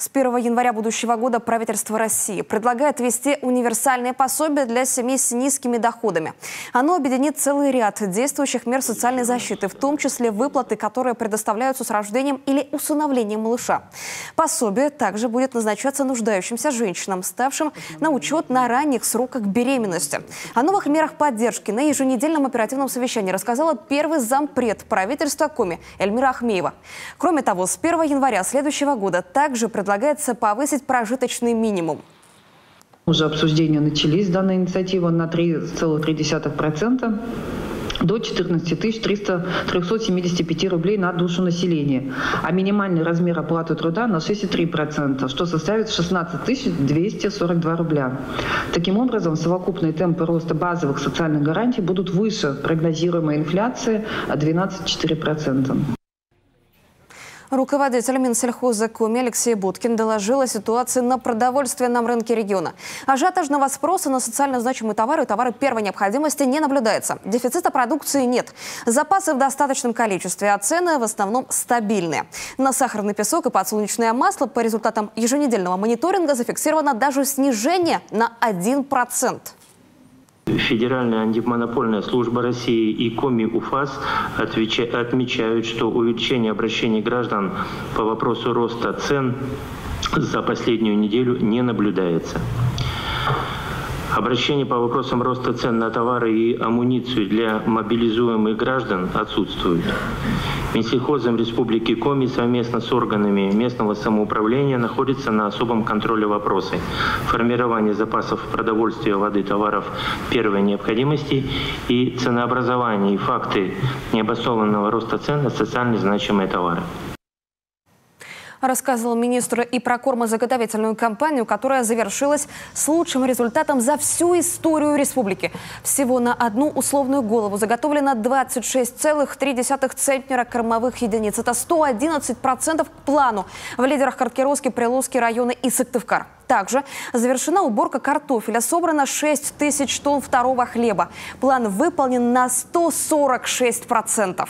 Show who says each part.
Speaker 1: С 1 января будущего года правительство России предлагает ввести универсальные пособия для семей с низкими доходами. Оно объединит целый ряд действующих мер социальной защиты, в том числе выплаты, которые предоставляются с рождением или усыновлением малыша. Пособие также будет назначаться нуждающимся женщинам, ставшим на учет на ранних сроках беременности. О новых мерах поддержки на еженедельном оперативном совещании рассказала первый зампред правительства Коми Эльмира Ахмеева. Кроме того, с 1 января следующего года также предлагается повысить прожиточный минимум.
Speaker 2: Уже обсуждения начались данной инициативы на 3,3% до 14 375 рублей на душу населения, а минимальный размер оплаты труда на 6,3%, что составит 16 242 рубля. Таким образом, совокупные темпы роста базовых социальных гарантий будут выше прогнозируемой инфляции 12,4%.
Speaker 1: Руководитель Минсельхоза Коми Алексей Будкин доложил о ситуации на продовольственном рынке региона. Ажиотажного спроса на социально значимые товары и товары первой необходимости не наблюдается. Дефицита продукции нет. Запасы в достаточном количестве, а цены в основном стабильные. На сахарный песок и подсолнечное масло по результатам еженедельного мониторинга зафиксировано даже снижение на 1%.
Speaker 3: Федеральная антимонопольная служба России и Коми-УФАС отмечают, что увеличение обращений граждан по вопросу роста цен за последнюю неделю не наблюдается. Обращения по вопросам роста цен на товары и амуницию для мобилизуемых граждан отсутствуют. Минсельхозом Республики Коми совместно с органами местного самоуправления находится на особом контроле вопросы формирования запасов продовольствия, воды, товаров первой необходимости и ценообразования и факты необоснованного роста цен на социально значимые товары.
Speaker 1: Рассказывал министр и про кормозаготовительную кампанию, которая завершилась с лучшим результатом за всю историю республики. Всего на одну условную голову заготовлено 26,3 центнера кормовых единиц. Это 111% к плану в лидерах Карткировский, Прилузский районы и Сыктывкар. Также завершена уборка картофеля, собрано 6 тысяч тонн второго хлеба. План выполнен на 146%.